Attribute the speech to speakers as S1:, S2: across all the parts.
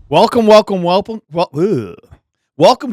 S1: Welcome to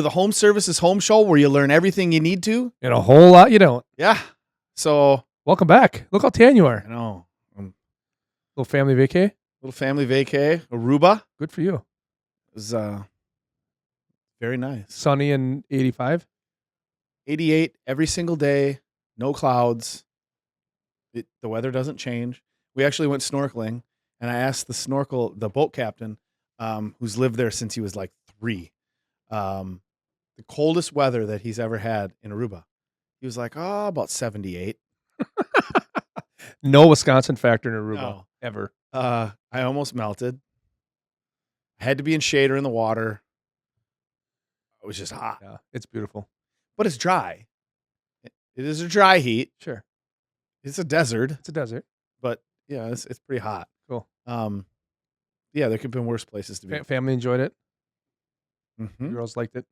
S1: the Home Services Home Show, where you learn everything you need to.
S2: And a whole lot you don't.
S1: Yeah. So,
S2: Welcome back. Look how tan you are.
S1: I know.
S2: Little family vacay.
S1: Little family vacay, Aruba.
S2: Good for you.
S1: It was very nice.
S2: Sunny and 85.
S1: 88 every single day, no clouds. The weather doesn't change. We actually went snorkeling, and I asked the boat captain, who's lived there since he was like 3, the coldest weather that he's ever had in Aruba. He was like, about 78.
S2: No Wisconsin factor in Aruba.
S1: No.
S2: Ever.
S1: I almost melted. I had to be in shade or in the water. It was just hot.
S2: Yeah, it's beautiful.
S1: But it's dry. It is a dry heat.
S2: Sure.
S1: It's a desert.
S2: It's a desert.
S1: But yeah, it's pretty hot.
S2: Cool.
S1: Yeah, there could have been worse places to be.
S2: Family enjoyed it.
S1: Mm-hmm.
S2: Girls liked it.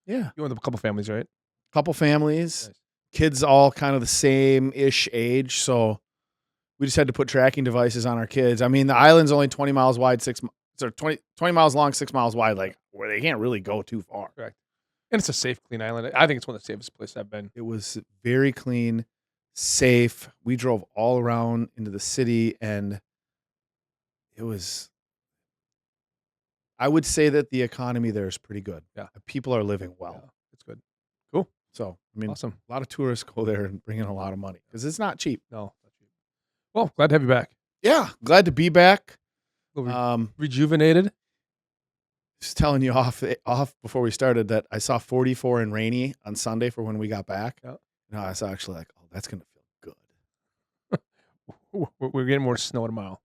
S1: Yeah.
S2: You went with a couple families, right?
S1: Couple families.
S2: Nice.
S1: Kids all kind of the same-ish age, so we just had to put tracking devices on our kids. I mean, the island's only 20 miles wide, 20 miles long, 6 miles wide, like where they can't really go too far.
S2: Correct. And it's a safe, clean island. I think it's one of the safest places I've been.
S1: It was very clean, safe. We drove all around into the city, and it was, I would say that the economy there is pretty good.
S2: Yeah.
S1: People are living well.
S2: Yeah, it's good. Cool.
S1: So, I mean,
S2: Awesome.
S1: a lot of tourists go there and bring in a lot of money because it's not cheap.
S2: No, not cheap. Well, glad to have you back.
S1: Yeah, glad to be back.
S2: Rejuvenated.
S1: Just telling you off before we started that I saw 44 and rainy on Sunday for when we got back.
S2: Yeah.
S1: No, I was actually like, oh, that's gonna feel good.
S2: We're getting more snow tomorrow.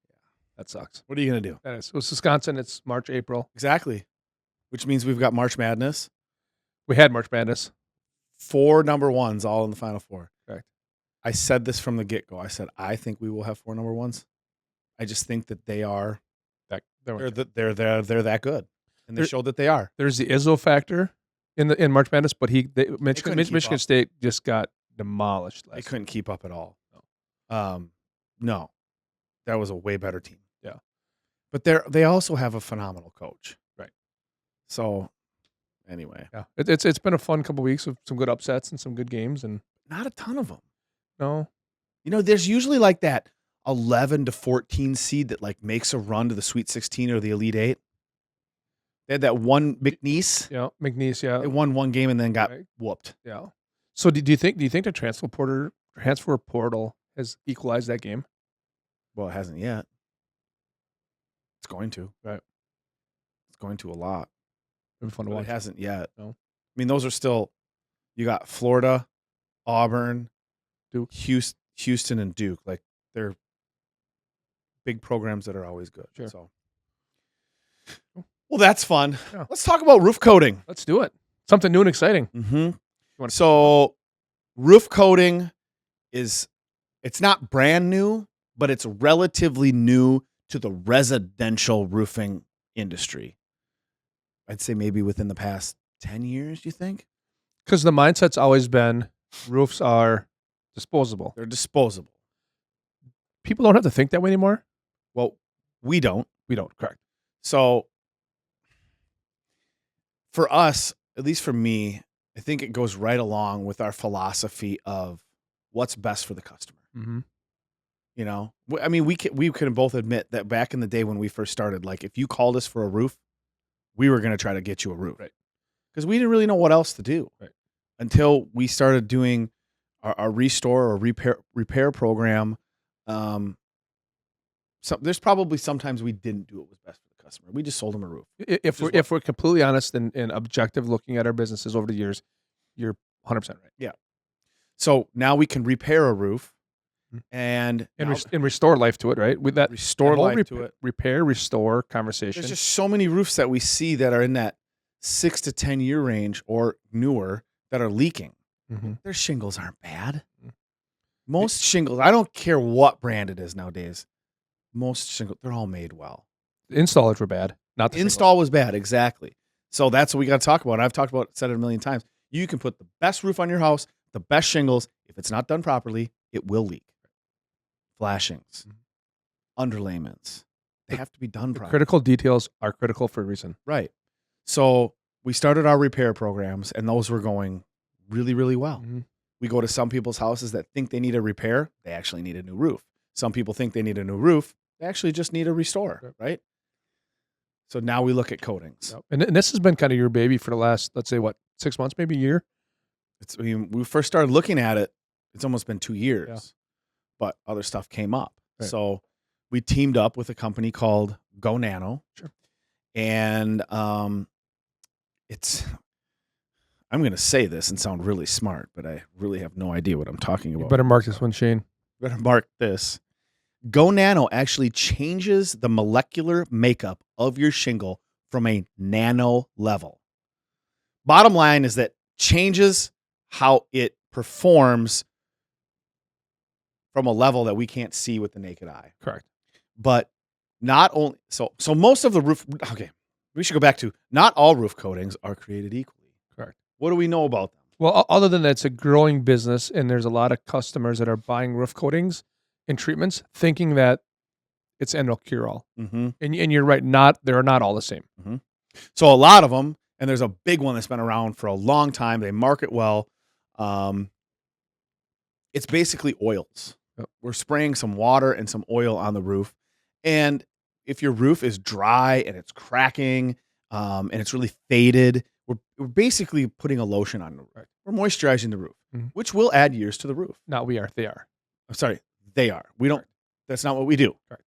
S2: Yeah, that sucks.
S1: What are you gonna do?
S2: That is. It was Wisconsin. It's March, April.
S1: Exactly, which means we've got March Madness.
S2: We had March Madness.
S1: 4 number ones all in the Final Four.
S2: Correct.
S1: I said this from the get-go. I said I think we will have 4 number ones. I just think that they are they're that good, and they showed that they are.
S2: There's the Izzo factor in March Madness, but Michigan State just got demolished.
S1: They couldn't keep up at all. No, that was a way better team.
S2: Yeah,
S1: but they also have a phenomenal coach.
S2: Right.
S1: So, anyway,
S2: yeah, it's been a fun couple weeks of some good upsets and some good games, and
S1: not a ton of them.
S2: No,
S1: there's usually like that 11 to 14 seed that like makes a run to the Sweet 16 or the Elite 8. They had that one McNeese.
S2: Yeah, McNeese. Yeah,
S1: they won one game and then got whooped.
S2: Yeah. So do you think the transfer portal has equalized that game?
S1: Well, it hasn't yet. It's going to.
S2: Right.
S1: It's going to a lot.
S2: It'll be fun to watch.
S1: It hasn't yet.
S2: No.
S1: I mean, those are still. You got Florida, Auburn,
S2: Duke,
S1: Houston, and Duke. Like they're big programs that are always good.
S2: Sure.
S1: So, well, that's fun.
S2: Yeah.
S1: Let's talk about roof coating.
S2: Let's do it. Something new and exciting.
S1: Mm-hmm. So, roof coating it's not brand new, but it's relatively new to the residential roofing industry. I'd say maybe within the past 10 years, you think?
S2: Because the mindset's always been roofs are disposable.
S1: They're disposable.
S2: People don't have to think that way anymore.
S1: Well, we don't.
S2: Correct.
S1: So, for us, at least for me, I think it goes right along with our philosophy of what's best for the customer.
S2: Mm-hmm.
S1: I mean, we can both admit that back in the day when we first started, like if you called us for a roof, we were going to try to get you a roof,
S2: right? Because
S1: we didn't really know what else to do,
S2: right?
S1: Until we started doing our restore or repair program. So there's probably sometimes we didn't do what was best for the customer. We just sold them a roof.
S2: If we're completely honest and objective looking at our businesses over the years, you're 100% right.
S1: Yeah. So now we can repair a roof and
S2: restore life to it, right? With that
S1: restore life to it.
S2: Repair, restore conversation.
S1: There's just so many roofs that we see that are in that 6 to 10 year range or newer that are leaking.
S2: Mm-hmm.
S1: Their shingles aren't bad. Most shingles, I don't care what brand it is nowadays. Most shingles, they're all made well.
S2: The installers were bad. Not the
S1: install was bad, exactly. So that's what we got to talk about. I've talked about it, said it a million times. You can put the best roof on your house, the best shingles. If it's not done properly, it will leak. Flashings, underlayments, They have to be done properly.
S2: Critical details are critical for a reason.
S1: Right. So we started our repair programs, and those were going really, really well.
S2: Mm-hmm.
S1: We go to some people's houses that think they need a repair. They actually need a new roof. Some people think they need a new roof. They actually just need a restore, right? So now we look at coatings.
S2: Yep. And this has been kind of your baby for the last, let's say, 6 months, maybe a year?
S1: We first started looking at it, it's almost been 2 years, but other stuff came up.
S2: Right.
S1: So we teamed up with a company called GoNano.
S2: Sure.
S1: And I'm going to say this and sound really smart, but I really have no idea what I'm talking about.
S2: You better mark this one, Shane.
S1: Better mark this. GoNano actually changes the molecular makeup of your shingle from a nano level. Bottom line is that changes how it performs from a level that we can't see with the naked eye.
S2: Correct.
S1: But not only so most of the roof. Okay, we should go back to not all roof coatings are created equally.
S2: Correct.
S1: What do we know about them?
S2: Well, other than that, it's a growing business, and there's a lot of customers that are buying roof coatings and treatments, thinking that it's end all cure all.
S1: Mm-hmm.
S2: And you're right. They're not all the same.
S1: Mm-hmm. So a lot of them, and there's a big one that's been around for a long time. They market well. It's basically oils.
S2: Yep.
S1: We're spraying some water and some oil on the roof, and if your roof is dry and it's cracking, and it's really faded, we're basically putting a lotion on the roof.
S2: Right.
S1: We're moisturizing the roof,
S2: mm-hmm.
S1: which will add years to the roof.
S2: Not we are. They are.
S1: I'm sorry, they are. We don't. Right. That's not what we do.
S2: Right.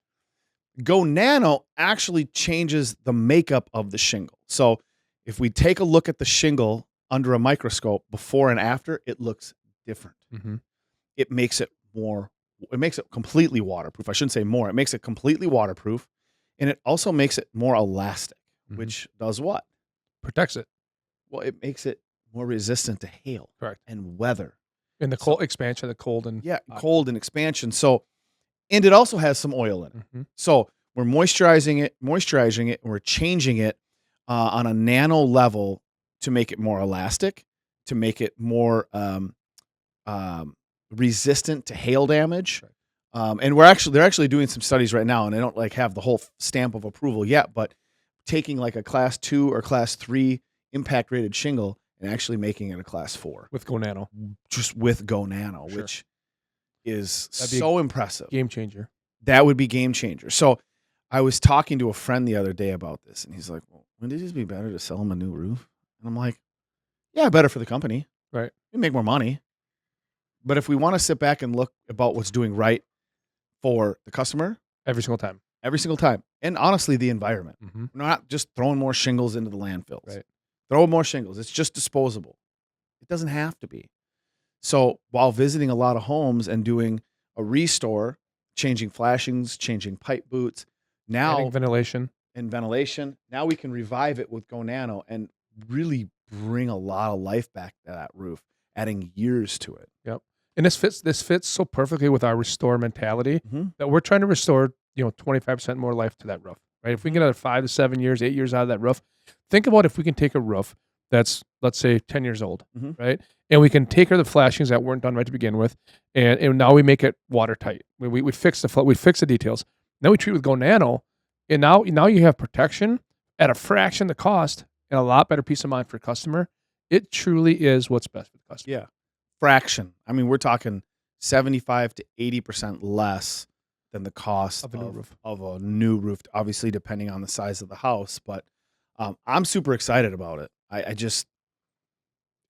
S1: GoNano actually changes the makeup of the shingle. So if we take a look at the shingle under a microscope before and after, it looks different.
S2: Mm-hmm.
S1: It makes it completely waterproof. I shouldn't say more. It makes it completely waterproof, and it also makes it more elastic,
S2: mm-hmm.
S1: which does what?
S2: Protects it.
S1: Well, it makes it more resistant to hail.
S2: Correct.
S1: And weather.
S2: And the cold expansion, the cold and
S1: cold and expansion. So, and it also has some oil in it.
S2: Mm-hmm.
S1: So we're moisturizing it, and we're changing it on a nano level to make it more elastic, to make it more resistant to hail damage. Right. And they're actually doing some studies right now, and they don't have the whole stamp of approval yet, but taking a class 2 or class 3 impact rated shingle and actually making it a class 4
S2: with GoNano,
S1: just with GoNano,
S2: sure.
S1: which is so impressive.
S2: Game changer.
S1: That would be game changer. So I was talking to a friend the other day about this, and he's like, well, wouldn't it just be better to sell him a new roof? And I'm like, yeah, better for the company.
S2: Right.
S1: You make more money. But if we want to sit back and look about what's doing right for the customer.
S2: Every single time.
S1: And honestly, the environment.
S2: Mm-hmm.
S1: We're not just throwing more shingles into the landfills.
S2: Right.
S1: Throw more shingles. It's just disposable. It doesn't have to be. So while visiting a lot of homes and doing a restore, changing flashings, changing pipe boots, now
S2: adding ventilation,
S1: now we can revive it with GoNano and really bring a lot of life back to that roof, adding years to it.
S2: Yep. And this fits so perfectly with our restore mentality
S1: mm-hmm.
S2: that we're trying to restore 25% more life to that roof. Right? If we get another 5 to 7 years, 8 years out of that roof, think about if we can take a roof that's, let's say, 10 years old,
S1: mm-hmm.
S2: right? And we can take care of the flashings that weren't done right to begin with, and now we make it watertight. We fix the details. Then we treat with GoNano, and now you have protection at a fraction of the cost and a lot better peace of mind for a customer. It truly is what's best for the customer.
S1: Yeah, fraction. I mean, we're talking 75 to 80% less than the cost of a new roof, obviously depending on the size of the house. But I'm super excited about it.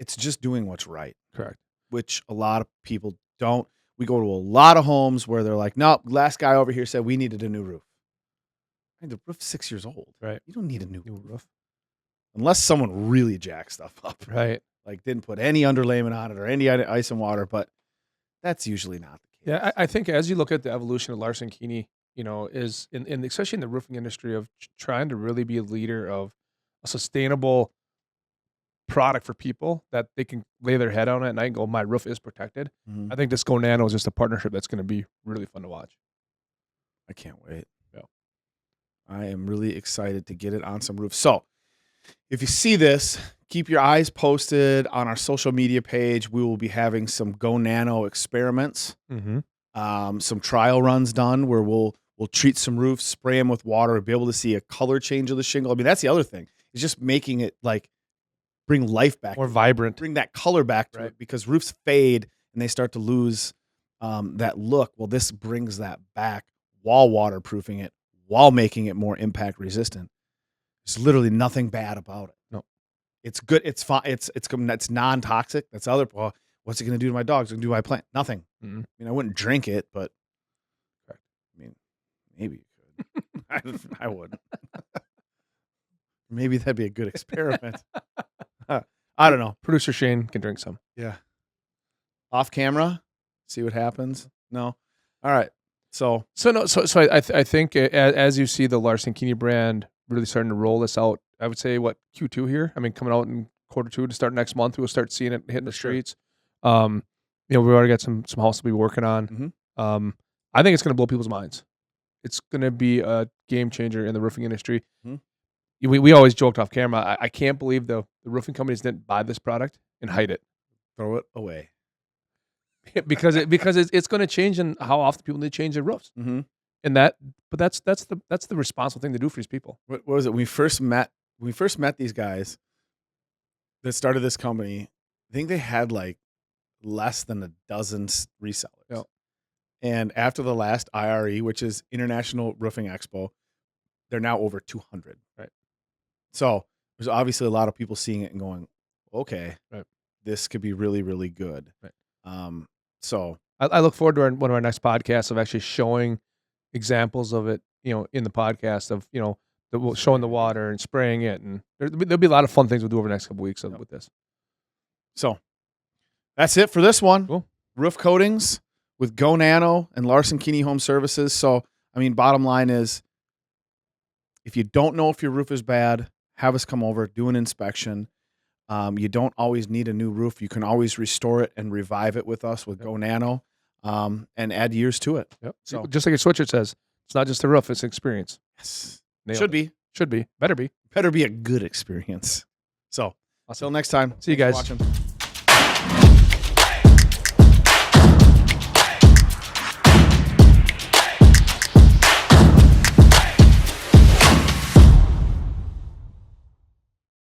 S1: It's just doing what's right.
S2: Correct.
S1: Which a lot of people don't. We go to a lot of homes where they're like, no, last guy over here said we needed a new roof. I mean, the roof's 6 years old.
S2: Right.
S1: You don't need a new roof. Unless someone really jacks stuff up.
S2: Right.
S1: Didn't put any underlayment on it or any ice and water, but that's usually not the case.
S2: Yeah, I think as you look at the evolution of Larson Keeney, is in especially in the roofing industry of trying to really be a leader of a sustainable product for people that they can lay their head on it at night and go, my roof is protected.
S1: Mm-hmm.
S2: I think this GoNano is just a partnership that's going to be really fun to watch.
S1: I can't wait.
S2: Yeah.
S1: I am really excited to get it on some roofs. So if you see this, keep your eyes posted on our social media page. We will be having some GoNano experiments,
S2: mm-hmm.
S1: Some trial runs done where we'll We'll treat some roofs, spray them with water, be able to see a color change of the shingle. I mean, that's the other thing. It's just making it like bring life back,
S2: More vibrant.
S1: bring that color back to it, because roofs fade and they start to lose that look. Well, this brings that back while waterproofing it, while making it more impact resistant. There's literally nothing bad about it.
S2: No.
S1: It's good. It's fine. It's non-toxic. That's other. Well, what's it going to do to my dogs? It's going to do to my plant? Nothing.
S2: Mm-hmm.
S1: I mean, I wouldn't drink it, but I mean, maybe you could. I wouldn't. Maybe that'd be a good experiment. I don't know.
S2: Producer Shane can drink some.
S1: Yeah. Off camera, see what happens. No. All right. So
S2: I think as you see the Larson Keeney brand really starting to roll this out, I would say Q2 here. I mean, coming out in Q2 to start next month, we'll start seeing it hitting the streets. You know, we already got some houses to be working on.
S1: Mhm.
S2: I think it's going to blow people's minds. It's going to be a game changer in the roofing industry.
S1: Mhm.
S2: We always joked off camera. I can't believe the roofing companies didn't buy this product and hide it.
S1: throw it away.
S2: because it's going to change in how often people need to change their roofs.
S1: Mm-hmm.
S2: And that's the responsible thing to do for these people.
S1: What was it? When we first met these guys that started this company, I think they had like less than a dozen resellers.
S2: Yep.
S1: And after the last IRE, which is International Roofing Expo, they're now over 200.
S2: Right.
S1: So there's obviously a lot of people seeing it and going, okay,
S2: right,
S1: this could be really, really good.
S2: Right.
S1: So
S2: I look forward to one of our next podcasts of actually showing examples of it, you know, in the podcast of, you know, showing the water and spraying it. And there'll be a lot of fun things we'll do over the next couple weeks with this.
S1: So that's it for this one.
S2: Cool.
S1: Roof coatings with GoNano and Larson Keeney Home Services. So, I mean, bottom line is, if you don't know if your roof is bad, have us come over, do an inspection. You don't always need a new roof. You can always restore it and revive it with us with GoNano, and add years to it.
S2: Yep.
S1: So
S2: just like your switcher says, it's not just a roof, it's an experience.
S1: Yes.
S2: Nailed
S1: Should
S2: it.
S1: be.
S2: Should be. Better be.
S1: Better be a good experience. So, until next time.
S2: See you
S1: Thanks
S2: guys.
S1: for watching.